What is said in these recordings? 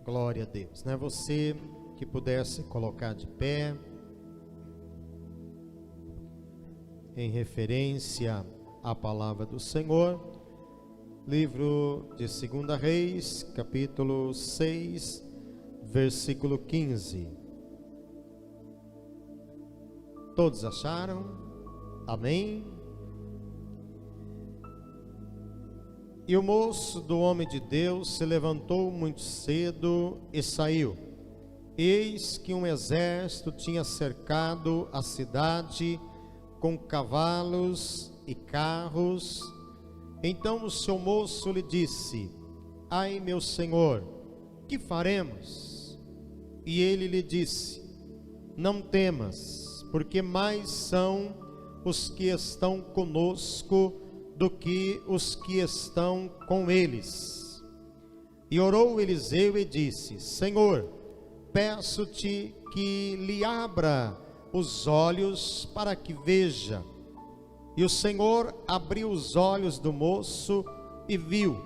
Glória a Deus, né? Você que pudesse colocar de pé, em referência à palavra do Senhor, livro de 2 Reis, capítulo 6, versículo 15. Todos acharam? Amém? E o moço do homem de Deus se levantou muito cedo e saiu. Eis que um exército tinha cercado a cidade com cavalos e carros. Então o seu moço lhe disse: ai, meu senhor, que faremos? E ele lhe disse: não temas, porque mais são os que estão conosco do que os que estão com eles. E orou Eliseu e disse: Senhor, peço-te que lhe abra os olhos para que veja. E o Senhor abriu os olhos do moço e viu,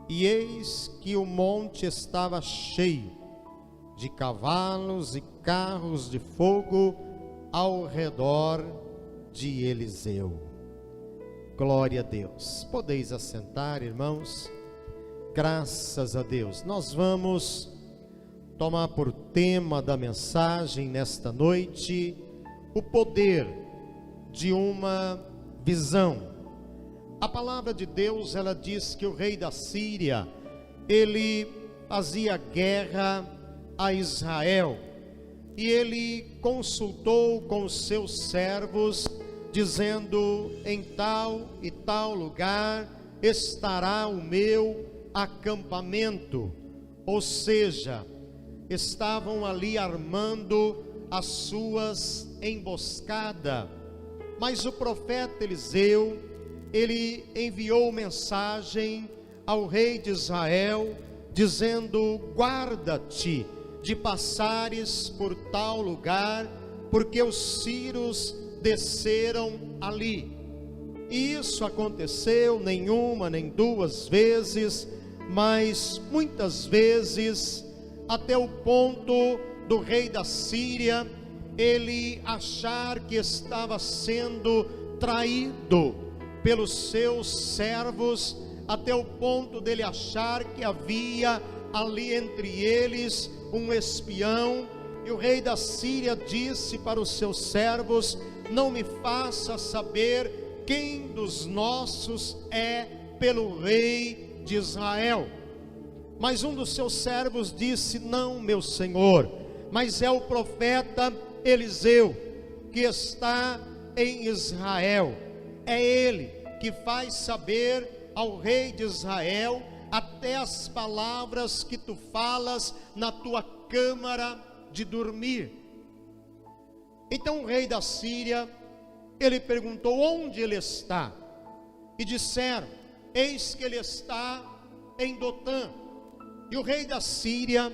e eis que o monte estava cheio de cavalos e carros de fogo ao redor de Eliseu. Glória a Deus. Podeis assentar, irmãos. Graças a Deus. Nós vamos tomar por tema da mensagem nesta noite o poder de uma visão. A palavra de Deus, ela diz que o rei da Síria, ele fazia guerra a Israel, e ele consultou com os seus servos, dizendo: em tal e tal lugar estará o meu acampamento. Ou seja, estavam ali armando as suas emboscadas. Mas o profeta Eliseu, ele enviou mensagem ao rei de Israel, dizendo: guarda-te de passares por tal lugar, porque os sírios desceram ali. E isso aconteceu nenhuma nem duas vezes, mas muitas vezes, até o ponto do rei da Síria ele achar que estava sendo traído pelos seus servos, até o ponto dele achar que havia ali entre eles um espião. E o rei da Síria disse para os seus servos: não me faça saber quem dos nossos é pelo rei de Israel. Mas um dos seus servos disse: não, meu senhor, mas é o profeta Eliseu que está em Israel. É ele que faz saber ao rei de Israel até as palavras que tu falas na tua câmara de dormir. Então o rei da Síria, ele perguntou onde ele está, e disseram: eis que ele está em Dotã. E o rei da Síria,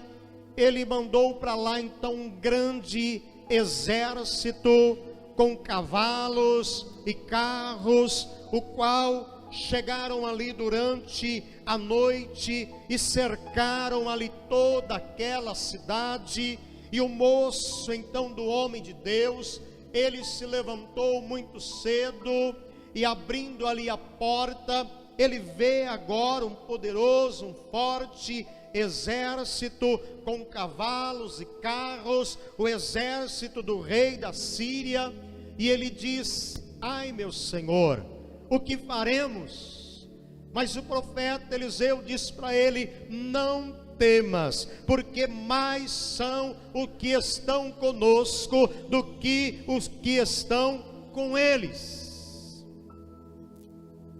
ele mandou para lá então um grande exército com cavalos e carros, o qual chegaram ali durante a noite e cercaram ali toda aquela cidade. E o moço então do homem de Deus, ele se levantou muito cedo, e abrindo ali a porta, ele vê agora um poderoso, um forte exército com cavalos e carros, o exército do rei da Síria. E ele diz: ai, meu senhor, o que faremos? Mas o profeta Eliseu diz para ele: não temas, porque mais são os que estão conosco do que os que estão com eles.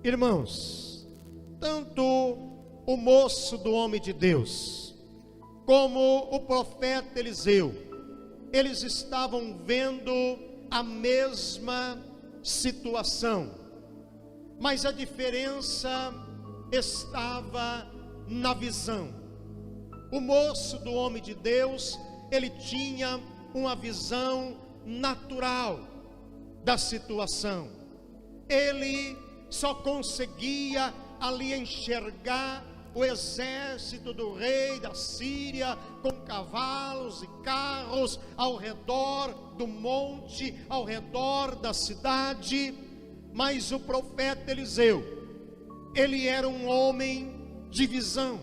Irmãos, tanto o moço do homem de Deus como o profeta Eliseu, eles estavam vendo a mesma situação, mas a diferença estava na visão. O moço do homem de Deus, ele tinha uma visão natural da situação. Ele só conseguia ali enxergar o exército do rei da Síria com cavalos e carros ao redor do monte, ao redor da cidade. Mas o profeta Eliseu, ele era um homem de visão,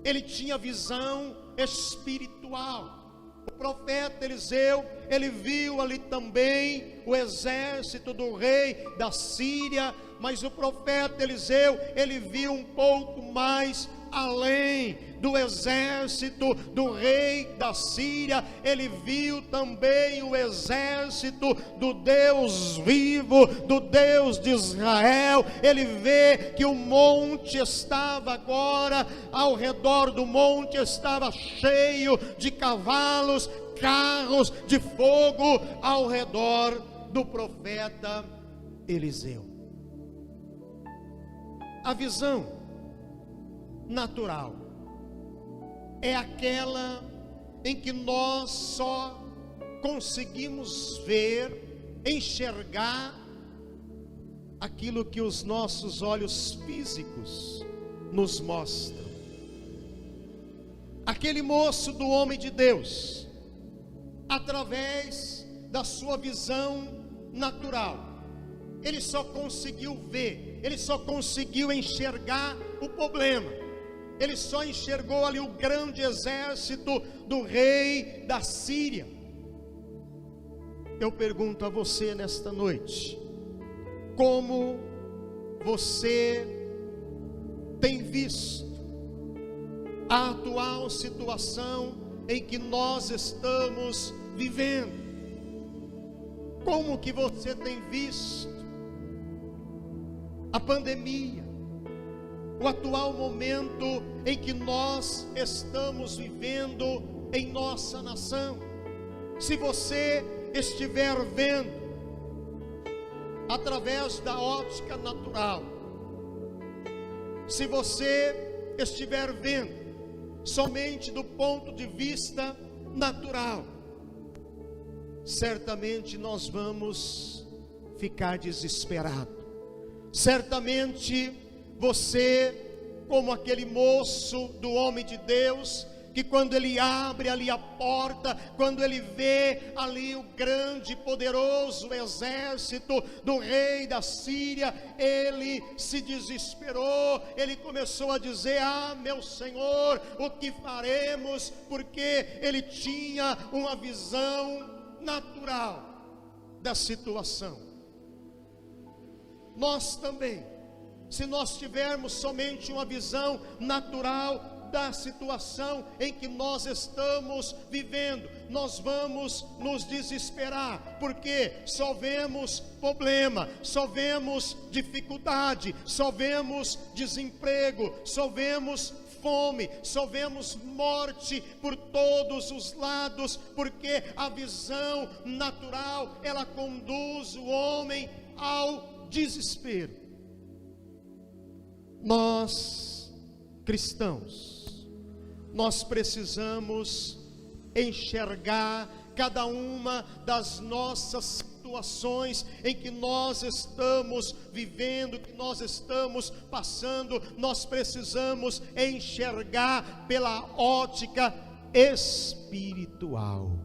ele tinha visão espiritual. O profeta Eliseu, ele viu ali também o exército do rei da Síria, mas o profeta Eliseu, ele viu um pouco mais além do exército do rei da Síria. Ele viu também o exército do Deus vivo, do Deus de Israel. Ele vê que o monte estava agora, ao redor do monte estava cheio de cavalos, carros de fogo ao redor do profeta Eliseu. A visão natural é aquela em que nós só conseguimos ver, enxergar aquilo que os nossos olhos físicos nos mostram. Aquele moço do homem de Deus, através da sua visão natural, ele só conseguiu ver, ele só conseguiu enxergar o problema. Ele só enxergou ali o grande exército do rei da Síria. Eu pergunto a você nesta noite: como você tem visto a atual situação em que nós estamos vivendo? Como que você tem visto a pandemia, o atual momento em que nós estamos vivendo em nossa nação? Se você estiver vendo através da ótica natural, se você estiver vendo somente do ponto de vista natural, certamente nós vamos ficar desesperados. Certamente você, como aquele moço do homem de Deus, que quando ele abre ali a porta, quando ele vê ali o grande e poderoso exército do rei da Síria, ele se desesperou, ele começou a dizer: ah, meu Senhor, o que faremos? Porque ele tinha uma visão natural da situação. Nós também, se nós tivermos somente uma visão natural da situação em que nós estamos vivendo, nós vamos nos desesperar, porque só vemos problema, só vemos dificuldade, só vemos desemprego, só vemos fome, só vemos morte por todos os lados, porque a visão natural, ela conduz o homem ao desespero. Nós, cristãos, nós precisamos enxergar cada uma das nossas situações em que nós estamos vivendo, que nós estamos passando. Nós precisamos enxergar pela ótica espiritual.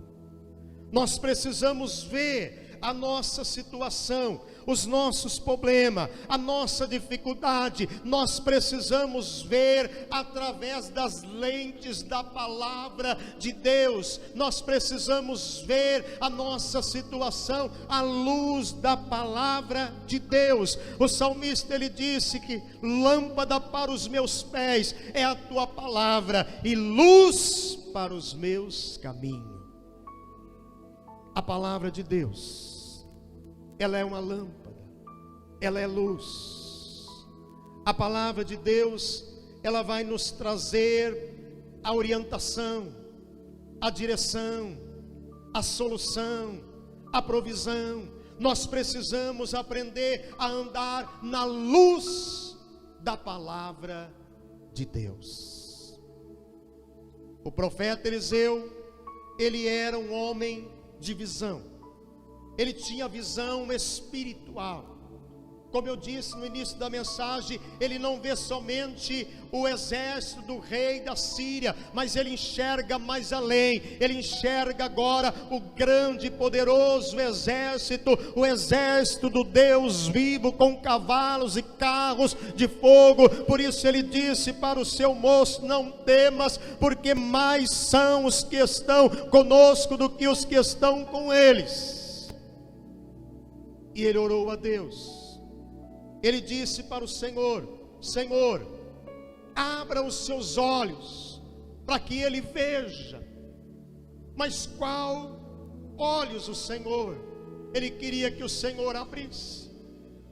Nós precisamos ver a nossa situação, os nossos problemas, a nossa dificuldade. Nós precisamos ver através das lentes da palavra de Deus. Nós precisamos ver a nossa situação à luz da palavra de Deus. O salmista, ele disse que lâmpada para os meus pés é a tua palavra e luz para os meus caminhos. A palavra de Deus, ela é uma lâmpada, ela é luz. A palavra de Deus, ela vai nos trazer a orientação, a direção, a solução, a provisão. Nós precisamos aprender a andar na luz da palavra de Deus. O profeta Eliseu, ele era um homem de visão. Ele tinha visão espiritual. Como eu disse no início da mensagem, ele não vê somente o exército do rei da Síria, mas ele enxerga mais além. Ele enxerga agora o grande e poderoso exército, o exército do Deus vivo, com cavalos e carros de fogo. Por isso ele disse para o seu moço: não temas, porque mais são os que estão conosco do que os que estão com eles. E ele orou a Deus. Ele disse para o Senhor: Senhor, abra os seus olhos, para que ele veja. Mas qual olhos o Senhor? Ele queria que o Senhor abrisse.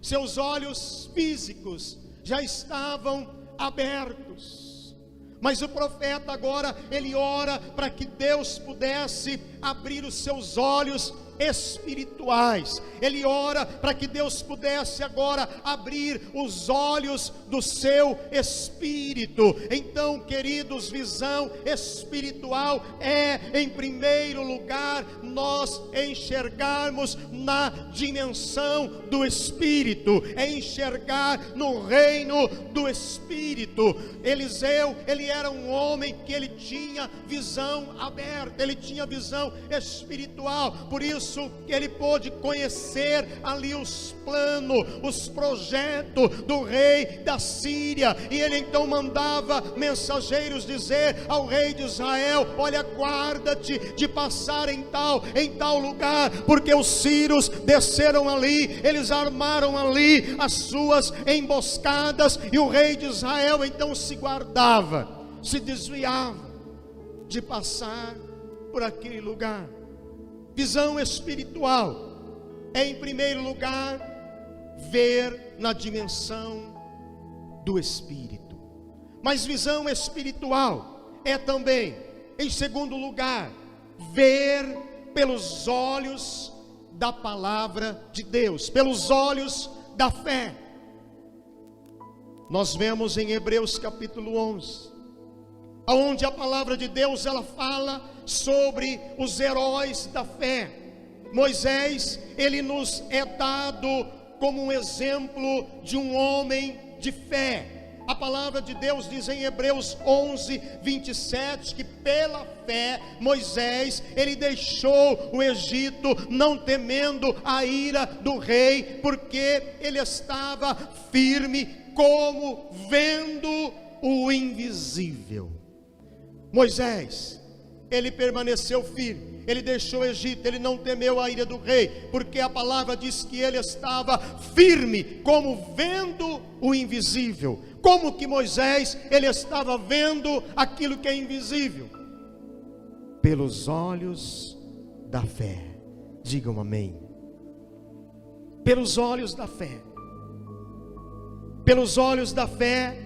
Seus olhos físicos já estavam abertos, mas o profeta agora, ele ora para que Deus pudesse abrir os seus olhos espirituais. Ele ora para que Deus pudesse agora abrir os olhos do seu espírito. Então, queridos, visão espiritual é, em primeiro lugar, nós enxergarmos na dimensão do espírito, é enxergar no reino do espírito. Eliseu, ele era um homem que ele tinha visão aberta, ele tinha visão espiritual. Por isso que ele pôde conhecer ali os planos, os projetos do rei da Síria. E ele então mandava mensageiros dizer ao rei de Israel: olha, guarda-te de passar em tal lugar, porque os sírios desceram ali, eles armaram ali as suas emboscadas. E o rei de Israel então se guardava, se desviava de passar por aquele lugar. Visão espiritual é, em primeiro lugar, ver na dimensão do espírito. Mas visão espiritual é também, em segundo lugar, ver pelos olhos da palavra de Deus, pelos olhos da fé. Nós vemos em Hebreus capítulo 11, onde a palavra de Deus ela fala sobre os heróis da fé. Moisés, ele nos é dado como um exemplo de um homem de fé. A palavra de Deus diz em Hebreus 11, 27, que pela fé Moisés, ele deixou o Egito, não temendo a ira do rei, porque ele estava firme, como vendo o invisível. Moisés, ele permaneceu firme, ele deixou o Egito, ele não temeu a ira do rei, porque a palavra diz que ele estava firme, como vendo o invisível. Como que Moisés, ele estava vendo aquilo que é invisível? Pelos olhos da fé. Digam amém. Pelos olhos da fé. Pelos olhos da fé,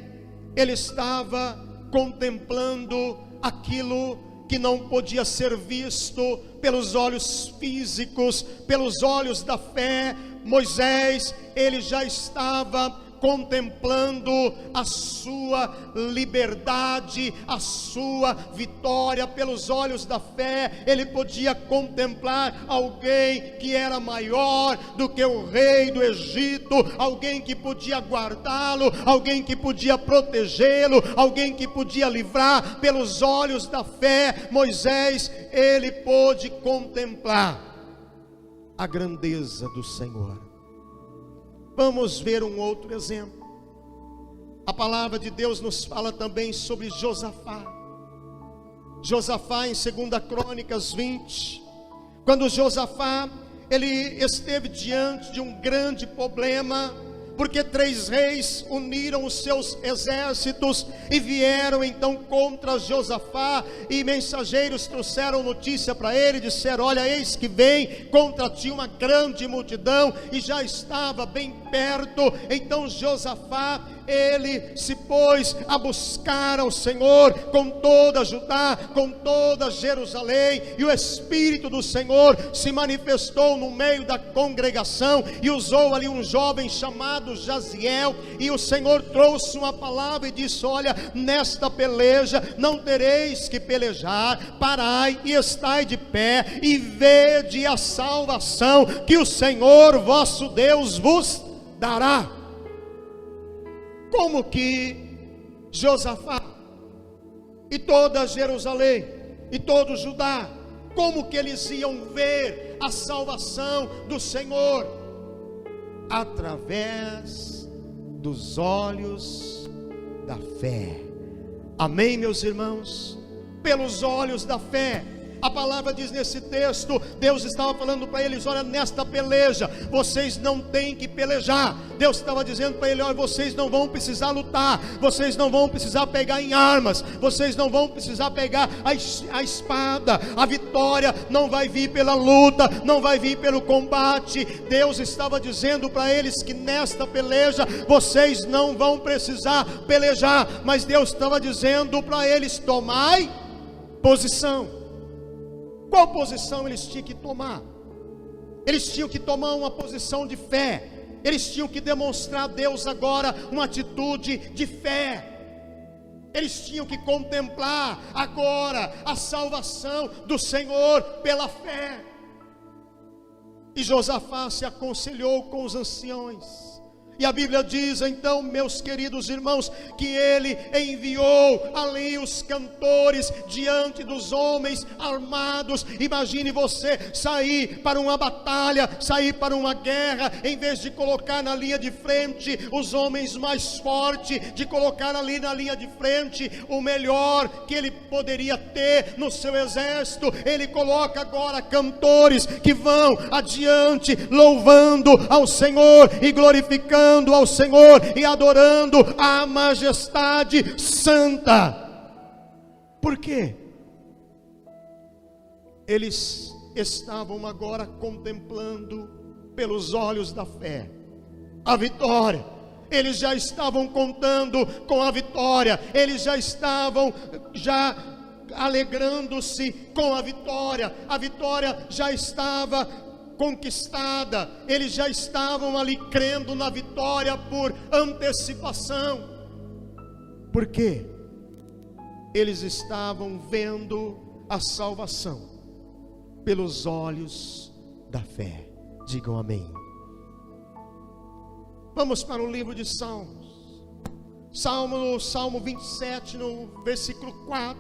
ele estava contemplando aquilo que não podia ser visto pelos olhos físicos. Pelos olhos da fé, Moisés, ele já estava contemplando a sua liberdade, a sua vitória. Pelos olhos da fé, ele podia contemplar alguém que era maior do que o rei do Egito, alguém que podia guardá-lo, alguém que podia protegê-lo, alguém que podia livrar. Pelos olhos da fé, Moisés, ele pôde contemplar a grandeza do Senhor. Vamos ver um outro exemplo. A palavra de Deus nos fala também sobre Josafá. Josafá, em 2 Crônicas 20, quando Josafá, ele esteve diante de um grande problema, porque 3 reis uniram os seus exércitos e vieram então contra Josafá, e mensageiros trouxeram notícia para ele, disseram: olha, eis que vem contra ti uma grande multidão, e já estava bem perto. Então Josafá, ele se pôs a buscar ao Senhor com toda Judá, com toda Jerusalém, e o Espírito do Senhor se manifestou no meio da congregação, e usou ali um jovem chamado Jaziel, e o Senhor trouxe uma palavra e disse: olha, nesta peleja não tereis que pelejar, parai e estai de pé, e vede a salvação que o Senhor vosso Deus vos dará. Como que Josafá e toda Jerusalém e todo Judá, como que eles iam ver a salvação do Senhor? Através dos olhos da fé. Amém, meus irmãos? Pelos olhos da fé. A palavra diz nesse texto, Deus estava falando para eles: olha, nesta peleja, vocês não têm que pelejar. Deus estava dizendo para eles: olha, vocês não vão precisar lutar, vocês não vão precisar pegar em armas, vocês não vão precisar pegar a espada. A vitória não vai vir pela luta, não vai vir pelo combate. Deus estava dizendo para eles que nesta peleja, vocês não vão precisar pelejar. Mas Deus estava dizendo para eles: tomai posição. Qual posição eles tinham que tomar? Eles tinham que tomar uma posição de fé. Eles tinham que demonstrar a Deus agora uma atitude de fé. Eles tinham que contemplar agora a salvação do Senhor pela fé. E Josafá se aconselhou com os anciões. E a Bíblia diz então, meus queridos irmãos, que ele enviou ali os cantores diante dos homens armados. Imagine você sair para uma batalha, sair para uma guerra, em vez de colocar na linha de frente os homens mais fortes, de colocar ali na linha de frente o melhor que ele poderia ter no seu exército, ele coloca agora cantores que vão adiante, louvando ao Senhor e glorificando ao Senhor e adorando a majestade santa. Por quê? Eles estavam agora contemplando pelos olhos da fé a vitória. Eles já estavam contando com a vitória. Eles já estavam alegrando-se com a vitória. A vitória já estava conquistada. Eles já estavam ali crendo na vitória por antecipação. Por quê? Eles estavam vendo a salvação pelos olhos da fé. Digam amém. Vamos para o livro de Salmos. Salmo 27, no versículo 4,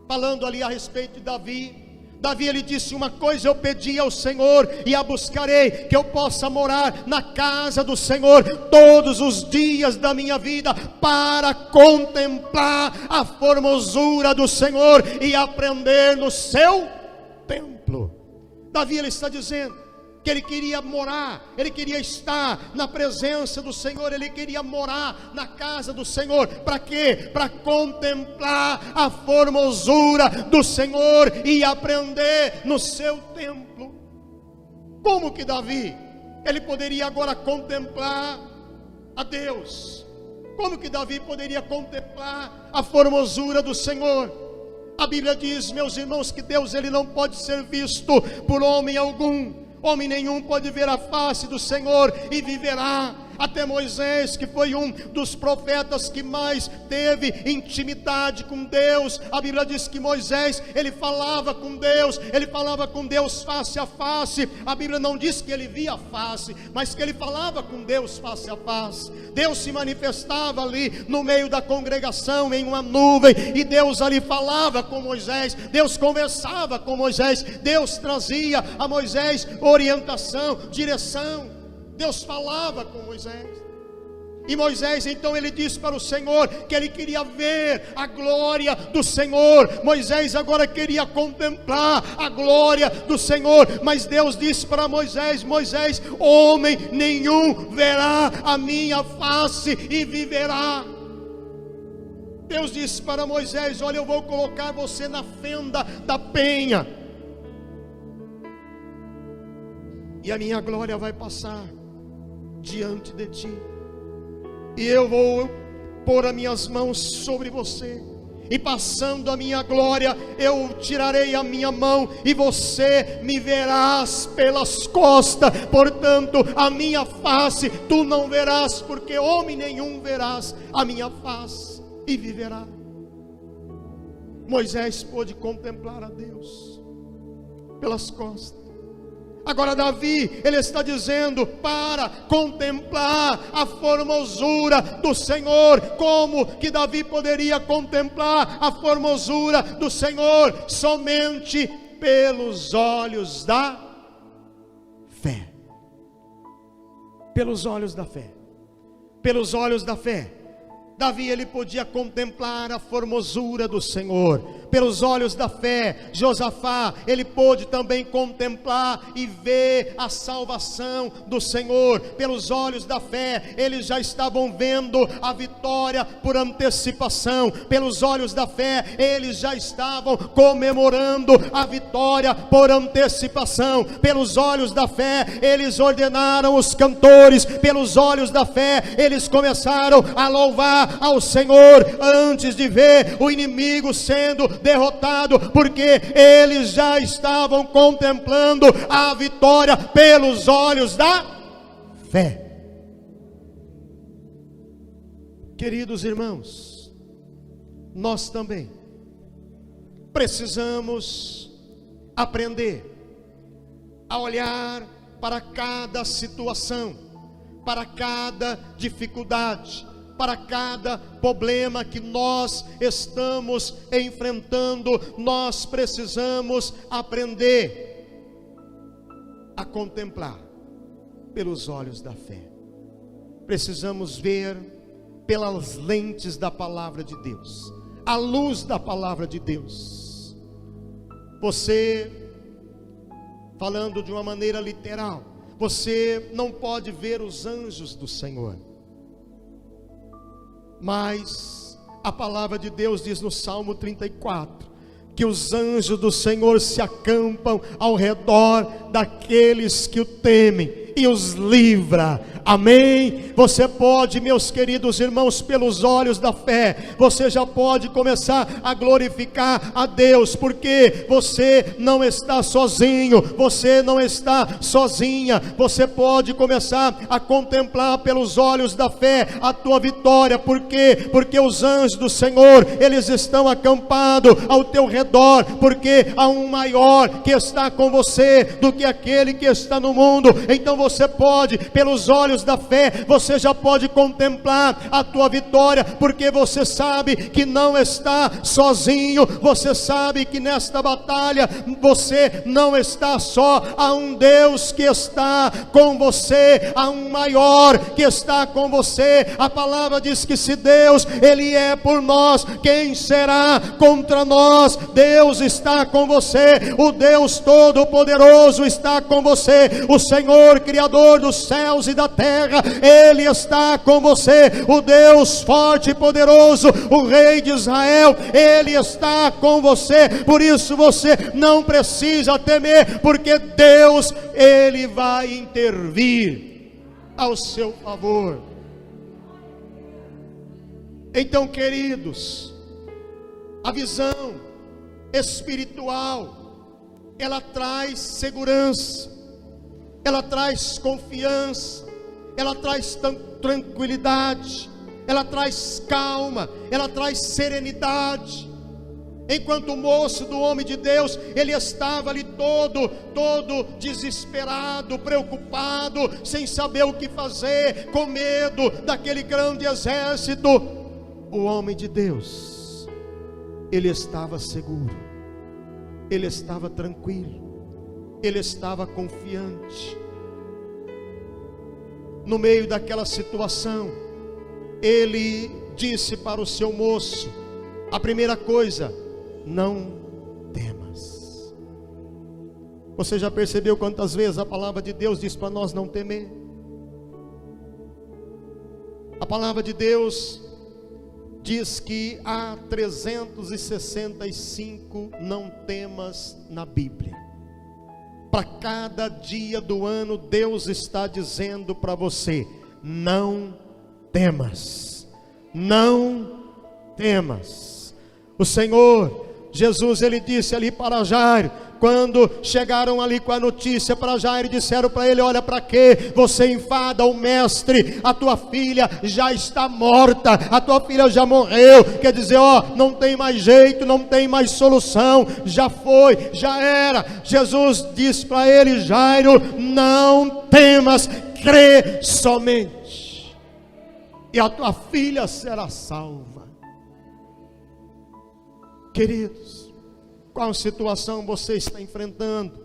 falando ali a respeito de Davi. Davi, ele disse: uma coisa eu pedi ao Senhor e a buscarei, que eu possa morar na casa do Senhor todos os dias da minha vida, para contemplar a formosura do Senhor e aprender no seu templo. Davi, ele está dizendo que ele queria morar, ele queria estar na presença do Senhor, ele queria morar na casa do Senhor. Para quê? Para contemplar a formosura do Senhor e aprender no seu templo. Como que Davi, ele poderia agora contemplar a Deus? Como que Davi poderia contemplar a formosura do Senhor? A Bíblia diz, meus irmãos, que Deus, ele não pode ser visto por homem algum. Homem nenhum pode ver a face do Senhor e viverá. Até Moisés, que foi um dos profetas que mais teve intimidade com Deus, a Bíblia diz que Moisés, ele falava com Deus face a face. A Bíblia não diz que ele via a face, mas que ele falava com Deus face a face. Deus se manifestava ali no meio da congregação em uma nuvem, e Deus ali falava com Moisés, Deus conversava com Moisés, Deus trazia a Moisés orientação, direção. Deus falava com Moisés. E Moisés então ele disse para o Senhor que ele queria ver a glória do Senhor. Moisés agora queria contemplar a glória do Senhor. Mas Deus disse para Moisés: Moisés, homem nenhum verá a minha face e viverá. Deus disse para Moisés: olha, eu vou colocar você na fenda da penha, e a minha glória vai passar diante de ti, e eu vou pôr as minhas mãos sobre você, e passando a minha glória, eu tirarei a minha mão, e você me verás pelas costas. Portanto, a minha face tu não verás, porque homem nenhum verás a minha face e viverá. Moisés pôde contemplar a Deus pelas costas. Agora Davi, ele está dizendo para contemplar a formosura do Senhor. Como que Davi poderia contemplar a formosura do Senhor? Somente pelos olhos da fé. Pelos olhos da fé. Pelos olhos da fé. Davi, ele podia contemplar a formosura do Senhor. Pelos olhos da fé, Josafá, ele pôde também contemplar e ver a salvação do Senhor. Pelos olhos da fé, eles já estavam vendo a vitória por antecipação. Pelos olhos da fé, eles já estavam comemorando a vitória por antecipação. Pelos olhos da fé, eles ordenaram os cantores. Pelos olhos da fé, eles começaram a louvar ao Senhor antes de ver o inimigo sendo derrotado, porque eles já estavam contemplando a vitória pelos olhos da fé. Queridos irmãos, nós também precisamos aprender a olhar para cada situação, para cada dificuldade, para cada problema que nós estamos enfrentando. Nós precisamos aprender a contemplar pelos olhos da fé. Precisamos ver pelas lentes da palavra de Deus, à luz da palavra de Deus. Você, falando de uma maneira literal, você não pode ver os anjos do Senhor, mas a palavra de Deus diz no Salmo 34, que os anjos do Senhor se acampam ao redor daqueles que o temem e os livra. Amém? Você pode, meus queridos irmãos, pelos olhos da fé, você já pode começar a glorificar a Deus, porque você não está sozinho, você não está sozinha. Você pode começar a contemplar pelos olhos da fé a tua vitória. Por quê? Porque os anjos do Senhor, eles estão acampados ao teu redor, porque há um maior que está com você do que aquele que está no mundo. Então você pode, pelos olhos da fé, você já pode contemplar a tua vitória, porque você sabe que não está sozinho. Você sabe que nesta batalha você não está só. Há um Deus que está com você, há um maior que está com você. A palavra diz que se Deus, Ele é por nós, quem será contra nós? Deus está com você, o Deus Todo-Poderoso está com você, o Senhor Criador dos céus e da terra, Ele está com você, o Deus forte e poderoso, o Rei de Israel, Ele está com você. Por isso você não precisa temer, porque Deus, Ele vai intervir ao seu favor. Então, queridos, a visão espiritual, ela traz segurança, ela traz confiança, ela traz tranquilidade, ela traz calma, ela traz serenidade. Enquanto o moço do homem de Deus, ele estava ali todo desesperado, preocupado, sem saber o que fazer, com medo daquele grande exército, o homem de Deus, ele estava seguro, ele estava tranquilo, ele estava confiante. No meio daquela situação, ele disse para o seu moço, a primeira coisa: não temas. Você já percebeu quantas vezes a palavra de Deus diz para nós não temer? A palavra de Deus diz que há 365 não temas na Bíblia. Para cada dia do ano, Deus está dizendo para você: não temas, não temas. O Senhor Jesus, Ele disse ali para Jairo: Quando chegaram ali com a notícia para Jairo, disseram para ele: olha, para que você enfada o mestre? A tua filha já está morta, a tua filha já morreu. Quer dizer, não tem mais jeito, não tem mais solução, já foi, já era. Jesus disse para ele: Jairo, não temas, crê somente, e a tua filha será salva. Queridos, qual situação você está enfrentando?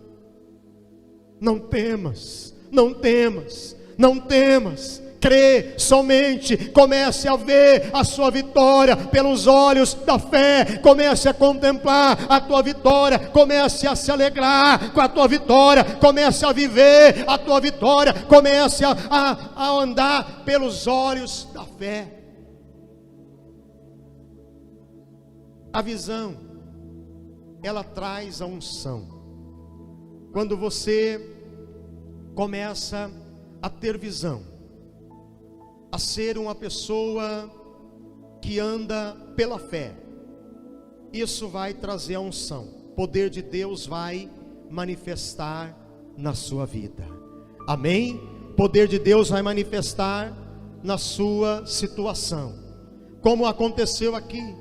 Não temas, não temas, não temas. Crê somente, comece a ver a sua vitória pelos olhos da fé, comece a contemplar a tua vitória, comece a se alegrar com a tua vitória, comece a viver a tua vitória, comece a andar pelos olhos da fé. A visão, ela traz a unção. Quando você começa a ter visão, a ser uma pessoa que anda pela fé, isso vai trazer a unção. O poder de Deus vai manifestar na sua vida. Amém? O poder de Deus vai manifestar na sua situação, como aconteceu aqui.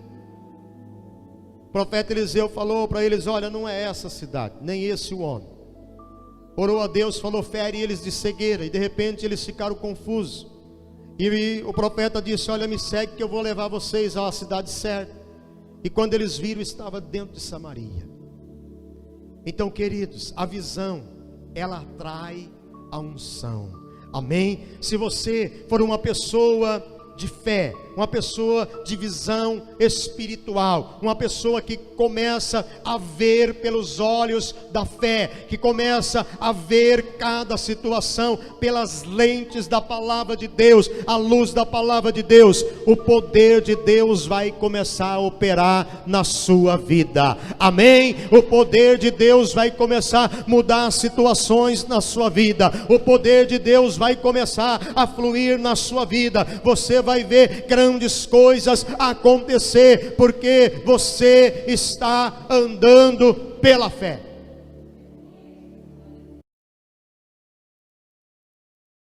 O profeta Eliseu falou para eles: olha, não é essa cidade, nem esse o homem. Orou a Deus, falou: fere eles de cegueira. E de repente eles ficaram confusos. E o profeta disse: olha, me segue que eu vou levar vocês à cidade certa. E quando eles viram, estava dentro de Samaria. Então, queridos, a visão, ela atrai a unção. Amém? Se você for uma pessoa de fé, uma pessoa de visão espiritual, uma pessoa que começa a ver pelos olhos da fé, que começa a ver cada situação pelas lentes da palavra de Deus, à luz da palavra de Deus, o poder de Deus vai começar a operar na sua vida. Amém? O poder de Deus vai começar a mudar situações na sua vida, o poder de Deus vai começar a fluir na sua vida. Você vai ver grandes coisas acontecer, porque você está andando pela fé.